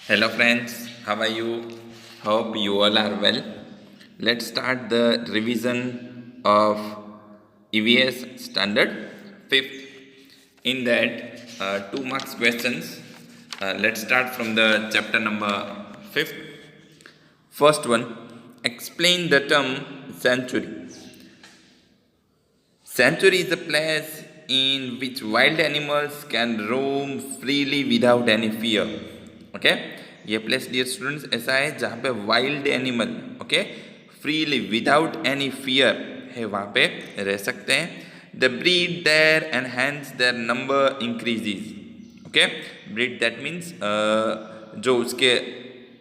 Hello friends, how are you? Hope you all are well. Let's start the revision of EVS standard 5th. In that 2 marks questions. Let's start from the chapter number 5th. First one, explain the term sanctuary. Sanctuary is a place in which wild animals can roam freely without any fear. Okay ये place dear students ऐसा है जहाँ पे wild animal okay freely without any fear है, वहाँ पे रह सकते हैं. They breed there and hence their number increases. Okay breed that means जो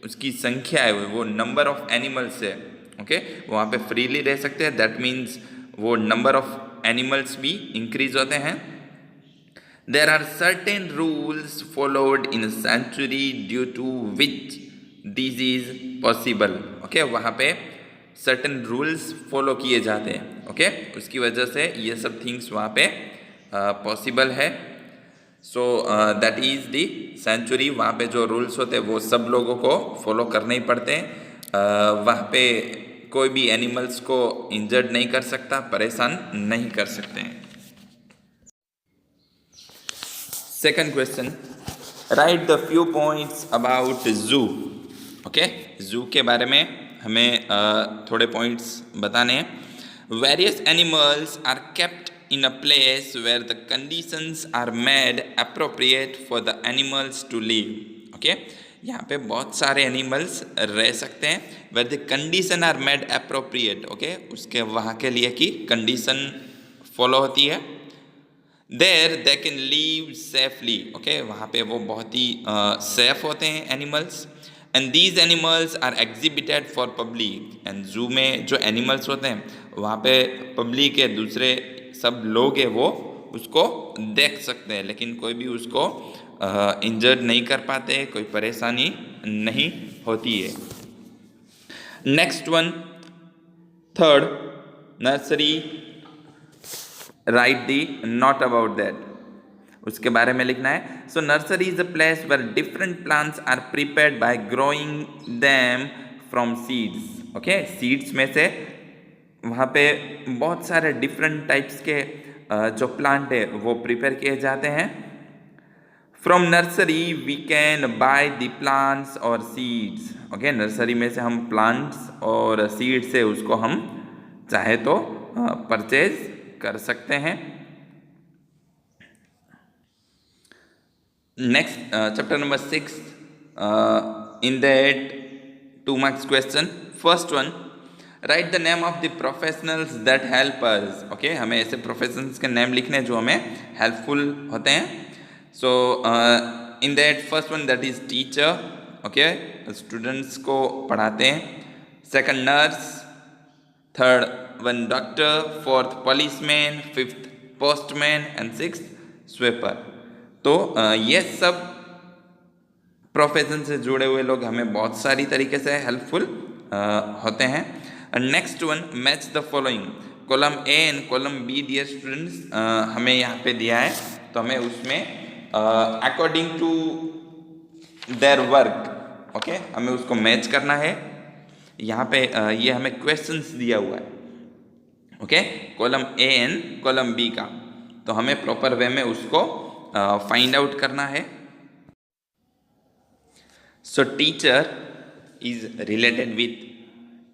उसकी संख्या है वो नंबर ऑफ एनिमल्स है. ओके वहाँ पे फ्रीली रह सकते हैं. दैट मीन्स वो नंबर ऑफ एनिमल्स भी इंक्रीज होते हैं. There are certain rules followed in a sanctuary due to which this is possible. Okay, वहाँ पे certain rules follow किए जाते हैं. Okay, उसकी वजह से ये सब things वहाँ पे possible है. So that is the sanctuary. वहाँ पे जो rules होते हैं वो सब लोगों को follow करने ही पड़ते हैं. वहाँ पे कोई भी animals को injured नहीं कर सकता, परेशान नहीं कर सकते हैं. Second question, write the few points about zoo. Okay, zoo के बारे में हमें थोड़े points बताने हैं. Various animals are kept in a place where the conditions are made appropriate for the animals to live. Okay, यहाँ पे बहुत सारे animals रह सकते हैं where the condition are made appropriate. Okay, उसके वहाँ के लिए की condition follow होती है. There they can live safely. Okay, वहाँ पे वो बहुत ही safe होते हैं animals. And these animals are exhibited for public. And zoo में जो animals होते हैं वहाँ पे public के दूसरे सब लोग हैं वो उसको देख सकते हैं, लेकिन कोई भी उसको इंजर्ड नहीं कर पाते, कोई परेशानी नहीं होती है. Next one, third, nursery. Write the note about that. उसके बारे में लिखना है. So nursery is a place where different plants are prepared by growing them from seeds. Okay seeds में से वहाँ पे बहुत सारे डिफरेंट टाइप्स के जो प्लांट है वो प्रिपेयर किए जाते हैं. From nursery we can buy the plants और सीड्स. ओके नर्सरी में से हम प्लांट्स और सीड्स से उसको हम चाहे तो परचेज कर सकते हैं. Next chapter number 6. In that 2 marks question. First one, right the name of the professionals that help us. Okay हमें ऐसे प्रोफेशनल्स के नेम लिखने हैं जो हमें हेल्पफुल होते हैं. So in that first one that is teacher. Okay students को पढ़ाते हैं. Second nurse. Third one doctor. Fourth policeman. Fifth postman and sixth sweeper. तो ये सब प्रोफेशन से जुड़े हुए लोग हमें बहुत सारी तरीके से हेल्पफुल होते हैं. Next one, match the following. Column A and column B dear students हमें यहाँ पे दिया है, तो हमें उसमें according to their work okay हमें उसको मैच करना है. यहाँ पे ये हमें क्वेश्चंस दिया हुआ है. Okay column A and column B का, तो हमें प्रॉपर वे में उसको फाइंड आउट करना है. सो teacher is related with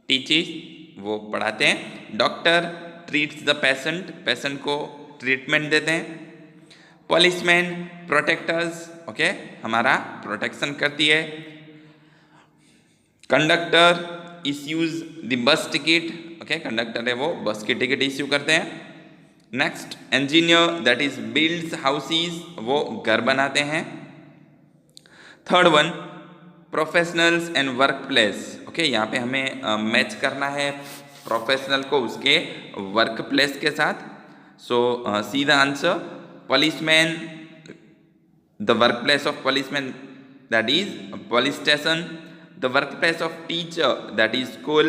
teaching, वो पढ़ाते हैं. Doctor treats the patient, patient को ट्रीटमेंट देते हैं. पुलिसमैन प्रोटेक्टर्स ओके हमारा प्रोटेक्शन करती है. Conductor issues the bus ticket. Okay conductor है वो बस की टिकट इश्यू करते हैं. Next, engineer that is builds houses, वो घर बनाते हैं. Third one, professionals and work place. Okay यहाँ पे हमें मैच करना है प्रोफेशनल को उसके वर्क प्लेस के साथ. So see the answer. Policeman, the work place of policeman that is police station. The workplace of teacher that is school.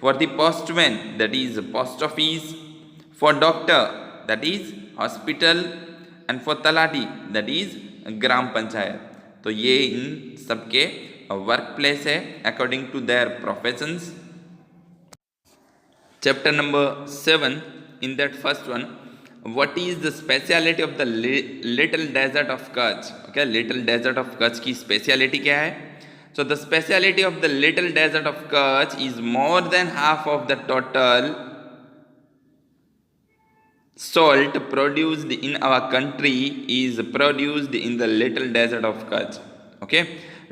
For the postman that is post office. For doctor that is hospital. And for talati that is gram panchayat. तो ये इन सबके work place है according to their professions. Chapter number 7, in that first one, what is the speciality of the little desert of Kutch? Okay, little desert of Kutch की speciality क्या है? So the speciality of the little desert of Kutch is more than half of the total salt produced in our country is produced in the little desert of Kutch. Okay,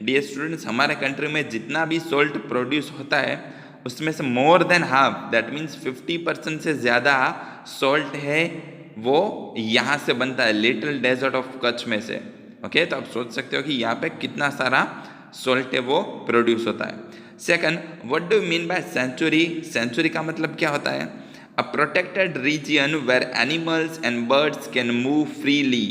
dear students, हमारे country में जितना भी salt produce होता है उसमें से more than half, that means 50% से ज़्यादा सॉल्ट है वो यहाँ से बनता है, लिटिल डेजर्ट ऑफ कच्छ में से. ओके, तो आप सोच सकते हो कि यहाँ पे कितना सारा सॉल्ट है वो प्रोड्यूस होता है. Second, what do you mean by sanctuary? Sanctuary का मतलब क्या होता है? A protected region where animals and birds can move freely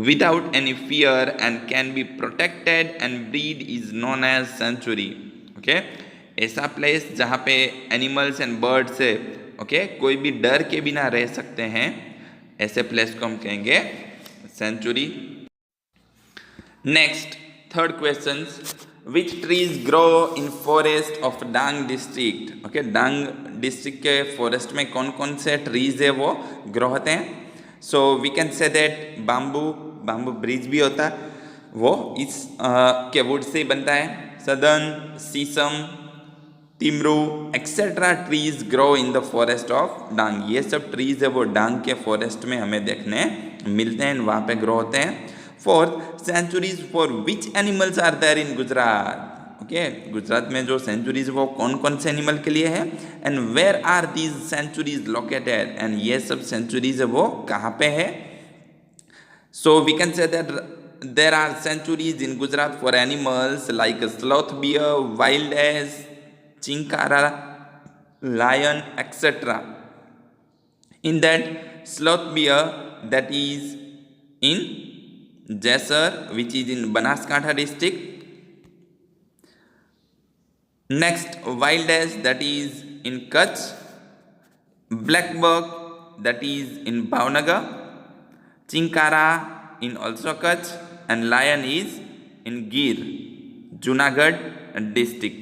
without any fear and can be protected and breed is known as sanctuary. Okay, ऐसा place जहाँ पे animals and birds से okay कोई भी डर के बिना रह सकते हैं, ऐसे प्लेस को हम कहेंगे sanctuary. Next, third question, which trees grow in forest of Dang district? Okay, Dang district के फॉरेस्ट में कौन कौन से ट्रीज है वो ग्रो होते हैं? So we can say that bamboo bridge भी होता है, वो इस के वुड से ही बनता है. सदर्न, सीसम, टिमरू etcetera trees grow in the forest of Dang. ये सब ट्रीज है वो डांग के फॉरेस्ट में हमें देखने मिलते हैं, वहाँ पे ग्रो होते हैं. Fourth, sanctuaries for which animals are there in Gujarat? Okay, Gujarat में जो सेंचुरीज वो कौन कौन से एनिमल के लिए है, and where are these sanctuaries located, and ये सब सेंचुरीज है वो कहाँ पे है? So we can say that there are sanctuaries in Gujarat for animals like sloth bear, wild ass, chinkara, lion, etc. In that sloth bear, that is in Jaisar, which is in Banaskantha district. Next, wild ass, that is in Kutch. Black buck, that is in Bhavnagar. Chinkara in also Kutch. And lion is in Gir, Junagadh district.